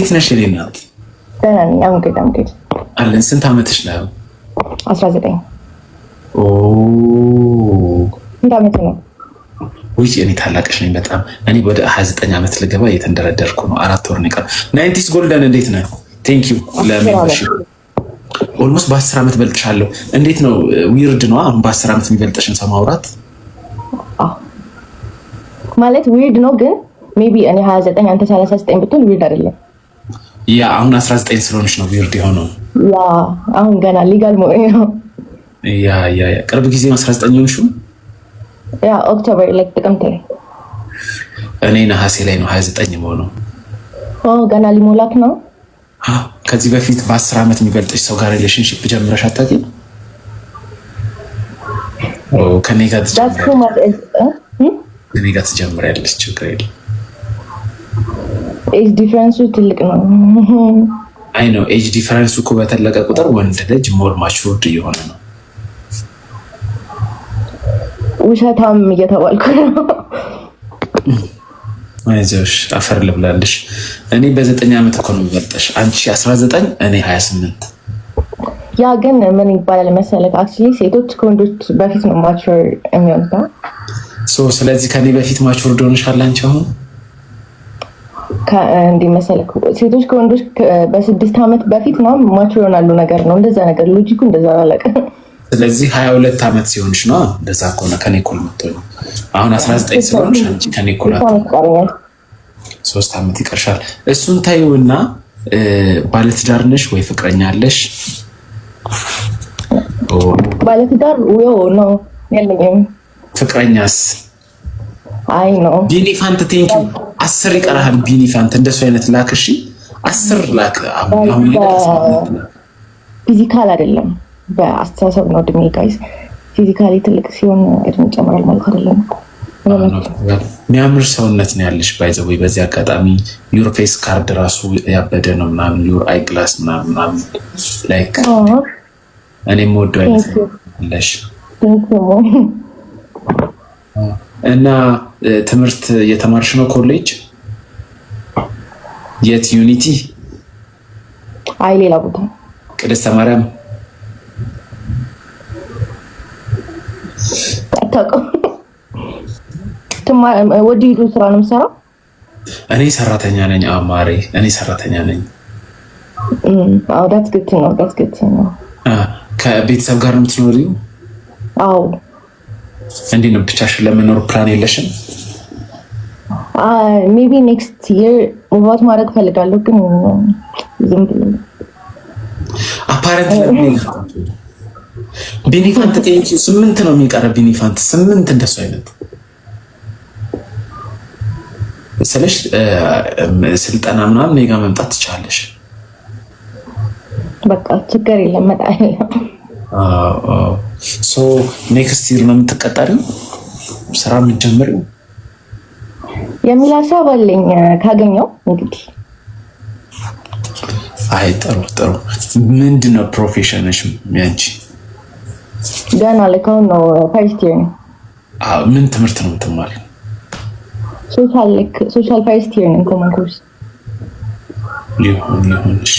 እንዴት ነሽ የኔ እናት? ደህና ነኝ። አምጌድ አለን። ስንት ዓመትሽ ነው? 19። ኦ ስንት ዓመት ነው? ውይ እኔ ታላቅሽ ነኝ በጣም። እኔ ወደ 29 ዓመት ልገባ እየተንደረደርኩ ነው። 4 ወር ነው የቀረው። ናይንቲስ ጎልደን እንዴት ነህ? ቴንክ ዩ ለሜምበርሺፕ። ኦልሞስት በ10 ዓመት በልጥሻለሁ። እንዴት ነው? ዊርድ ነው አሁን በ10 ዓመት የሚበልጥሽን ሰው ማውራት ማለት ዊርድ ነው፣ ግን ሜቢ እኔ 29 አንተ 39 ብትሆን ዊርድ አይደለም። ያ አሁን 19 ስለሆነች ነው ዊርድ የሆነው። ያ አሁን ገና ሊጋል ነው። ያ ቅርብ ጊዜ 19 ሆንሽው? ያ ኦክቶበር ላይ ጥቅምት ላይ። እኔ ነሐሴ ላይ ነው 29 የሆነው። ገና ሊሞላክ ነው። ከዚህ በፊት በ10 ዓመት የሚበልጥሽ ሰው ጋር ሪሌሽንሺፕ ጀምረሽ አታውቂም? ከኔ ጋር ትጀምሪያለሽ። ችግር የለም። ኤጅ ዲፈረንሱ ትልቅ ነው። አይ ነው ኤጅ ዲፈረንሱ እኮ በተለቀ ቁጥር ወንድ ልጅ ሞር ማቹርድ እየሆነ ነው። ውሸታም እየተባልኩ ነው። አይዞሽ አፈር ልብላለሽ። እኔ በ9 ዓመት እኮ ነው የሚበልጥሽ። አንቺ 19 እኔ 28። ያ ግን ምን ይባላል መሰለህ፣ አክቹሊ ሴቶች ከወንዶች በፊት ነው ማቹር የሚሆኑት። ስለዚህ ከኔ በፊት ማቹርድ ሆነሻል አንቺ አሁን። እንዲህ መሰለህ ሴቶች ከወንዶች በ6 ዓመት በፊት ነው ማቹር ይሆናሉ ነገር ነው። እንደዛ ነገር ሎጂኩ እንደዛ አላለቀ። ስለዚህ 22 ዓመት ሲሆንሽ ነው እንደዛ ከሆነ ከኔ እኩል የምትሆኚው። አሁን 19 ስለሆንሽ አንቺ ከኔ እኩል 3 ዓመት ይቀርሻል። እሱን ታዩና ባለትዳር ነሽ ወይ ፍቅረኛ አለሽ? ባለትዳር ነው ያለኝ። ፍቅረኛስ? አይ ነው ቢኒፋንት ቴንኪ 10 ይቀርሃል። ቢኒፋንት እንደሱ አይነት ላክ። እሺ 10 ላክ። አሁን ፊዚካል አይደለም በአስተሳሰብ ነው እድሜ ጋይስ። ፊዚካሊ ትልቅ ሲሆን እድሜ ይጨምራል ማለት አይደለም። የሚያምር ሰውነት ነው ያለሽ። ባይዘው በዚህ አጋጣሚ ዩር ፌስ ካርድ ራሱ ያበደ ነው ምናምን፣ ዩር አይ ግላስ ምናምን ላይክ እኔም ወዶ አይነት ለሽ እና ትምህርት እየተማርሽ ነው ኮሌጅ? የት? ዩኒቲ? አይ ሌላ ቦታ ቅድስተ ማርያም ወደ ሂዱ ስራ ነው የምሰራው። እኔ ሰራተኛ ነኝ። አማሬ እኔ ሰራተኛ ነኝ። that's good to know። ከቤተሰብ ጋር ነው የምትኖሪው? አዎ። እንዴት ነው ብቻሽን ለመኖር ፕላን የለሽም? ሜቢ ኔክስት ይር ሙቭ ማድረግ ፈልጋለሁ፣ ግን ዝም ብሎ አፓረንትሊ ቢኒፋንት 8 ነው የሚቀረ። ቢኒፋንት 8 እንደሱ አይነት ስለሽ ስልጠና ምናምን እኔ ጋር መምጣት ትችላለሽ። በቃ ችግር የለም እመጣለሁ። ሶ ኔክስት ይር ነው የምትቀጠሪው? ስራ የምትጀምሪው? የሚል ሀሳብ አለኝ ካገኘው እንግዲህ። አይ ጥሩ። ምንድነው ፕሮፌሽንሽ ያንቺ? ገና ለካውን ነው ፈርስት ይር ነው። ምን ትምህርት ነው የምትማሪው? ሶሻል ፈርስት ይር ነው ኮመን ኮርስ። ሊሆንሽ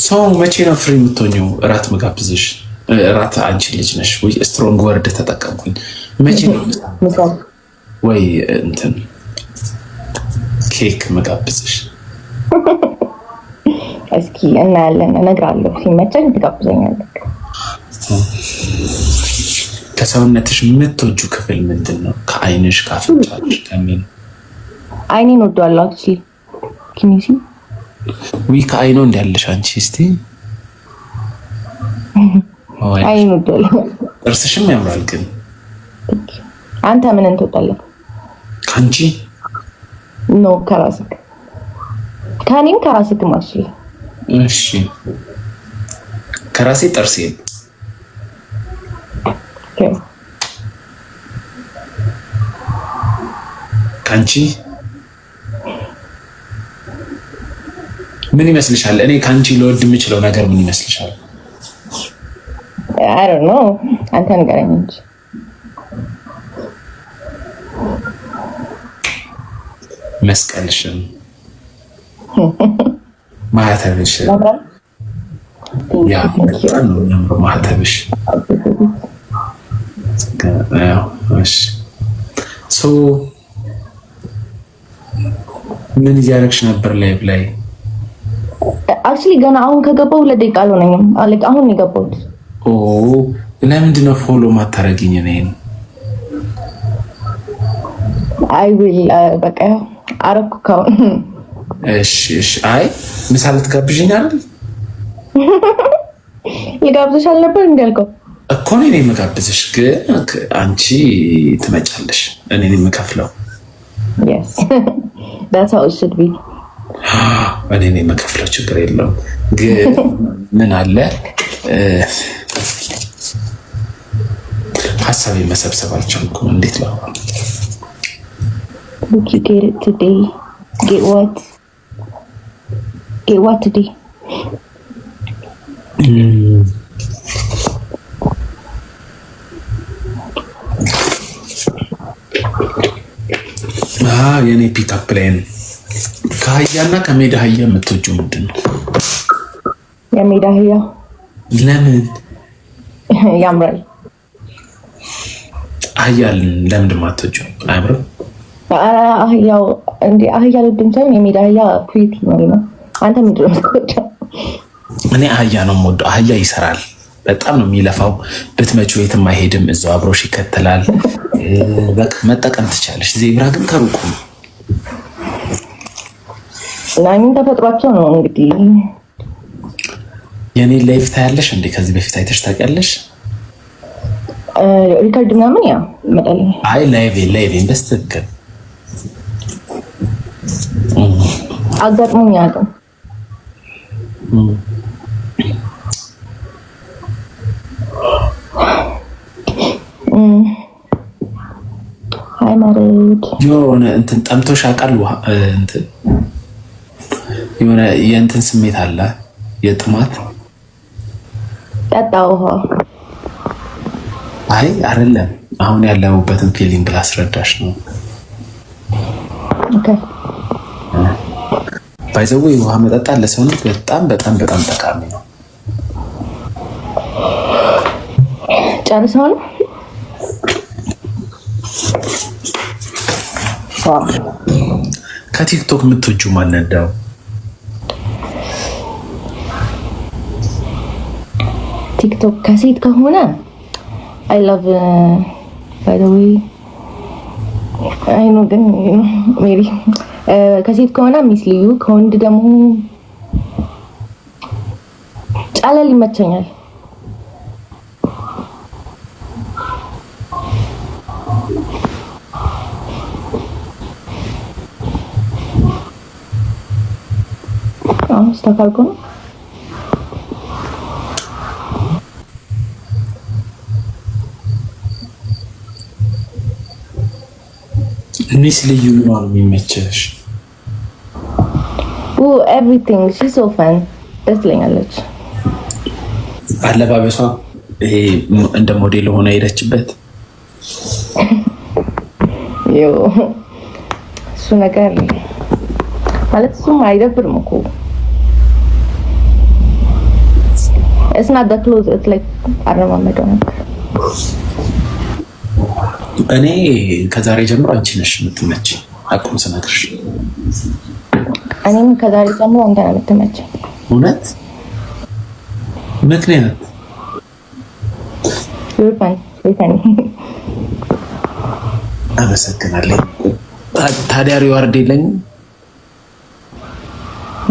ሰው መቼ ነው ፍሪ የምትሆኚው? እራት መጋብዝሽ? እራት አንቺ ልጅ ነሽ ወይ? ስትሮንግ ወርድ ተጠቀምኩኝ። መቼ ነው ወይ እንትን ኬክ መጋብዝሽ? እስኪ እናያለን፣ እነግራለሁ። ሲመቸኝ ትጋብዘኛለህ። ከሰውነትሽ የምትወጂው ክፍል ምንድን ነው? ከአይንሽ፣ ከአፍንጫሽ፣ ከምን? አይኔን ወደዋለሁ አክቹሊ ኪኒሲ ወይ ከአይኖ እንዳለሽ አንቺ እስቲ አይኔን ወደዋለሁ። ጥርስሽም ያምራል ግን አንተ ምን እንትወጣለህ? ካንቺ ኖ ከራስክ ከኔም ከራስክ ማሽ። እሺ ከራሴ ጥርሴ ካንቺ ምን ይመስልሻል? እኔ ካንቺ ልወድ የምችለው ነገር ምን ይመስልሻል? I don't know አንተ ንገረኝ እንጂ መስቀልሽን ማህተብሽን ያ በጣም ነው የሚያምረው ማህተብሽ። ሶ ምን እያደረግሽ ነበር ላይቭ ላይ? አክቹሊ ገና አሁን ከገባሁ 2 ደቂቃ አልሆነኝም። አሁን የገባሁት። ኦ ለምንድን ነው ፎሎ ማታረጊኝ? እኔን አይ ዊል በቃ አረኩ ካሁን። እሺ አይ ምሳ ልትጋብዥኝ አይደል? ልጋብዝሽ አልነበር እንዳልከው እኮ እኔ ነኝ የምጋብዝሽ፣ ግን አንቺ ትመጫለሽ፣ እኔ ነኝ የምከፍለው። yes that's how it should be። እኔ ነኝ የምከፍለው፣ ችግር የለውም። ግን ምን አለ ሀሳቤ መሰብሰብ አልቻልኩም። እንዴት ነው? Look, you get it today. Get what? Get what today? የኔ ፒክአፕ ላይን ከአህያና ከሜዳ አህያ የምትወጂው ምንድን ነው? የሜዳ አህያ። ለምን? ያምራል። አህያ ለምንድን ነው የማትወጂው? አያምርም? አህያው እንደ አህያ ልድም ሳይሆን የሜዳ አህያ ፕሪቲ ነው። አንተ ምንድን ነው የምትወጂው? እኔ አህያ ነው የምወደው። አህያ ይሰራል፣ በጣም ነው የሚለፋው። ብትመጪው የትም አይሄድም፣ እዛው አብሮሽ ይከተላል። በቃ መጠቀም ትቻለሽ። ዜብራ ግን ከሩቁ ነው። ናኝን ተፈጥሯቸው ነው እንግዲህ። የኔ ላይፍ ታያለሽ እንዴ? ከዚህ በፊት አይተሽ ታውቂያለሽ? ሪከርድ ምናምን ያ ይመጣል። አይ ላይቬን በስትክክል አጋጥሞኝ አያውቅም። ሃይማኖት የሆነ እንትን ጠምቶሽ ያውቃል? እንትን የሆነ የእንትን ስሜት አለ፣ የጥማት ጠጣ ውሃ። አይ አይደለም፣ አሁን ያለሁበትን ፊሊንግ ላስረዳሽ ነው። ኦኬ ባይዘው ውሃ መጠጣት ለሰውነት በጣም በጣም በጣም ጠቃሚ ነው። ጨርሰዋል። ከቲክቶክ የምትወጂው ማንን ነው? ቲክቶክ ከሴት ከሆነ አይ ላቭ ባይ ዘ ዌይ አይ ኖ ግን ሜሪ ከሴት ከሆነ ሚስ ልዩ፣ ከወንድ ደግሞ ጫለል ይመቸኛል። ስታካልኩ ነው። ሚስ ልዩ ነው የሚመቸሽ? ኤቭሪቲንግ ሺ ሶ ፈን ደስ ትለኛለች። አለባበሷ ይሄ እንደ ሞዴል ሆነ ሄደችበት። እሱ ነገር ማለት እሱም አይደብርም እኮ it's not the clothes, it's like አረማመደው ነበር። እኔ ከዛሬ ጀምሮ አንቺ ነሽ የምትመጪ። አቁም ስነግርሽ እኔም ከዛሬ ጀምሮ አንተ ነህ የምትመጪኝ። እውነት? ምክንያት ይፈን አመሰግናለሁ። ታዲያ ሪዋርድ የለኝም?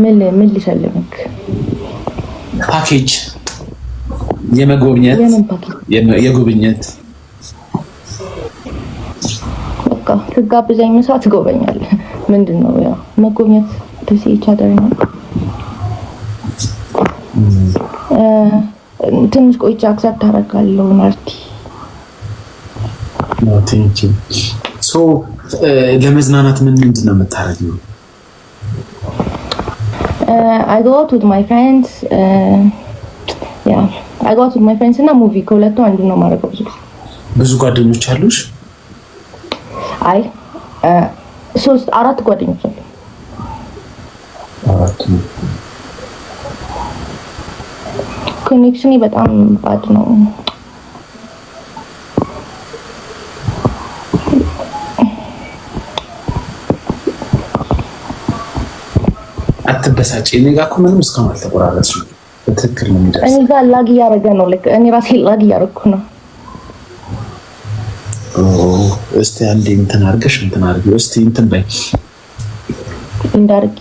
ምን ልሸልምክ? ፓኬጅ የመጎብኘት የጉብኝት በቃ ትጋብዘኝ፣ ምሳ ትጎበኛለህ። ምንድን ነው ያው መጎብኘት ደስ ይቻላል ነው። ትንሽ ቆይቼ አክሰፕት አደርጋለሁ ማርቲ። ለመዝናናት ምንድን ነው የምታደርጊው? I go out with my friends. I go out with my friends እና ሙቪ ከሁለቱ አንዱ ነው የማደርገው። ብዙ ጓደኞች አሉሽ? አይ አራት ጓደኞች አሉ። አራት ኮኔክሽኔ በጣም ባድ ነው። አትበሳጭ። እኔ ጋር እኮ ምንም እስካሁን አልተቆራረጥሽም። በትክክል ነው የሚደርስ። እኔ ጋር ላግ እያደረገ ነው። እኔ ራሴ ላግ እያደረኩ ነው። እስቲ አንዴ እንትን አድርገሽ እንትን አድርጊ። እስቲ እንትን በይ እንዳርጊ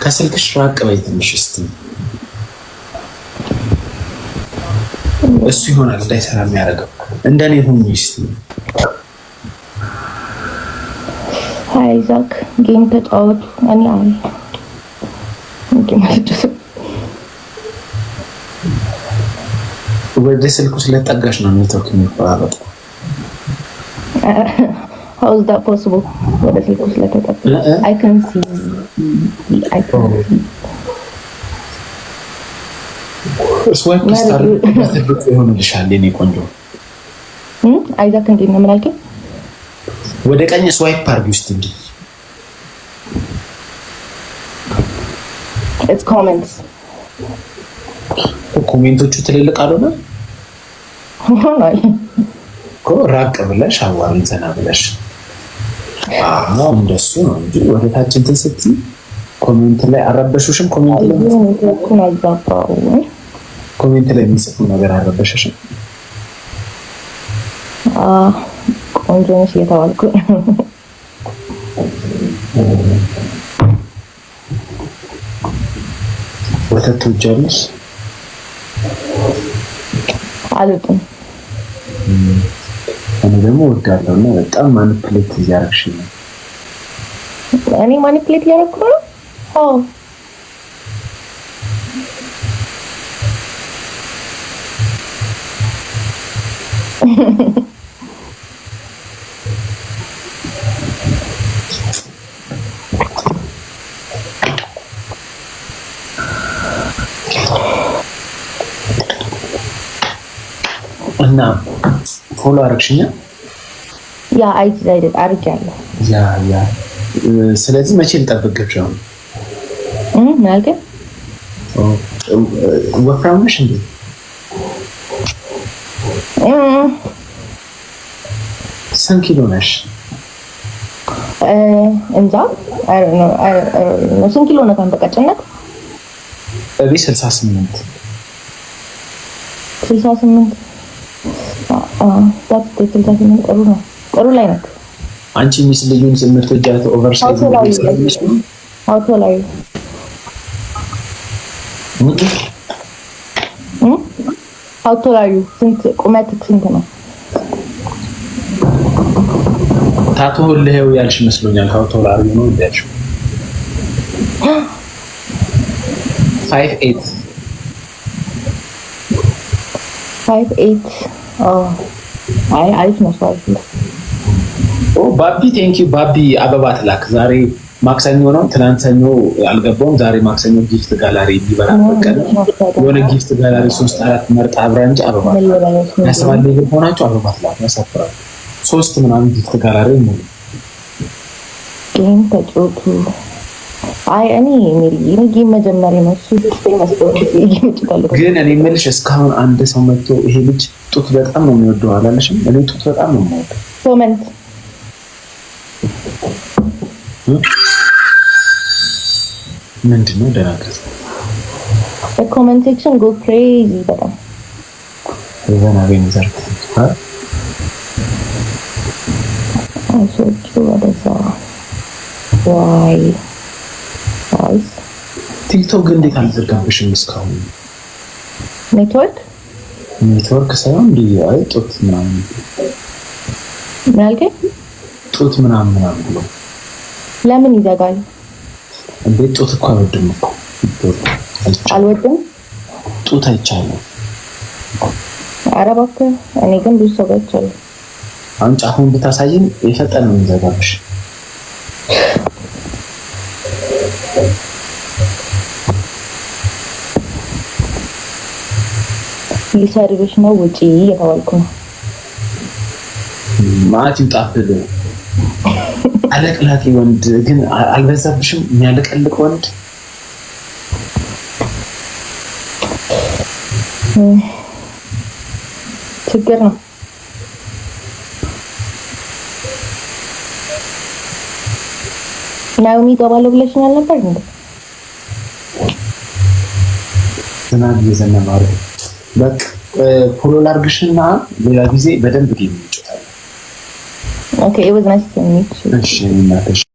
ከስልክሽ ራቅ በይ ትንሽ። እስቲ እሱ ይሆናል እንዳይሰራ የሚያደርገው። እንደኔ ሁኚ እስቲ። አይዛክ ጌም ተጫወቱ። እኔ አሁን ጌም አልጨረስኩ። ወደ ስልኩ ስለጠጋሽ ነው ኔትወርክ የሚቆራረጠው። How is that possible? ወደ ስልኩ ስለተጠጋ I can see. ስዋይፕ ስታርግ በትልቁ ይሆንልሻል የኔ ቆንጆ። አይዛክ እንዴት ነው? ምን አልከኝ? ወደ ቀኝ ስዋይፕ አድርጊ ውስጥ እንጂ It's comments. ኮሜንቶቹ ትልልቅ አልሆነ ሆኗል እኮ። ራቅ ብለሽ አዋርን ዘና ብለሽ እንደሱ ነው እንጂ ወደ ታች እንትን ስትይ ኮሜንት ላይ አረበሹሽም። ኮሜንት ላይ የሚጽፉ ነገር አረበሽሽም። ቆንጆ ነሽ እየተባልኩ ወተት ትወጃለሽ? አልወጣም። እኔ ደግሞ እወዳለሁ እና በጣም ማኒፕሌት እያደረግሽ ነው። እኔ ማኒፕሌት እያደረግኩ ነው? አዎ እና ፎሎ አረግሽኛ? ያ አድርጊያለሁ። ያ ስለዚህ መቼ ልጠብቅ ገብሻው? ምን አልከኝ? ወፍራም ነሽ እንዴ? ስንት ኪሎ ነሽ? እንጃ ስንት ኪሎ ነህ አንተ? ቀጭነት እቤ 68 ጥሩ ነው። ጥሩ ላይ ነህ አንቺ። ሚስ ልዩን የምትወጃት ኦቨርሳይዝ አውቶ ላይ አውቶ ላይ ስንት ቁመት ስንት ነው? ታቶ ለሄው ያልሽ መስሎኛል። አውቶ ላይ ነው ያልሽው 5'8". አይ አሪፍ ነው። ባቢ ቴንኪ ባቢ። አበባ ትላክ። ዛሬ ማክሰኞ ነው። ትናንት ሰኞ አልገባውም። ዛሬ ማክሰኞ ጊፍት ጋላሪ ይበራ በቀን የሆነ ጊፍት ጋላሪ 3-4 መርጣ አብራ እንጂ አበባ ያስባል። ይሄ ሆናችሁ አበባ ትላክ ያሳፍራል። 3 ምናምን ጊፍት ጋላሪ ነው። ጌም ተጫወቱ። አይ እኔ ጌም መጀመሪያ ነው እሱ ግን እኔ የምልሽ እስካሁን አንድ ሰው መጥቶ ይሄ ልጅ ጡት በጣም ነው የሚወደው አላለሽም? እኔ ጡት በጣም ነው የምወደው። ኮሜንት ምንድነው ደናከስ? ኮሜንት ሴክሽን ጎ ክሬዚ በጣም ዘና ቤንዘር አይሶቹ ወደዛ ዋይ ቲክቶክ እንዴት አልዘጋብሽም እስካሁን? ኔትወርክ ሳይሆን እንዲህ አይ ጡት ምናምን ምን አልከኝ? ጡት ምናምን ብሎ ለምን ይዘጋል? እንዴት ጡት እኮ አልወድም እኮ አልወድም። ጡት አይቻልም። ኧረ እባክህ እኔ ግን ብዙ ሰው አይቻልም። አሁን ጫፉን ብታሳይን የፈጠነ ነው የሚዘጋብሽ። ሊሰርብሽ ነው ውጪ እየተባልኩ ነው። ማት ይውጣብህ። አለቅላቂ ወንድ ግን አልበዛብሽም? የሚያለቀልቅ ወንድ ችግር ነው። ናኦሚ እገባለሁ ብለሽኛል ነበር እንዴ? ዝናብ እየዘነበ አይደል? በቃ ፎሎ ላድርግሽና ሌላ ጊዜ በደንብ ጌም እንጫወታለን። ኦኬ it was nice to meet you። እሺ እናትሽ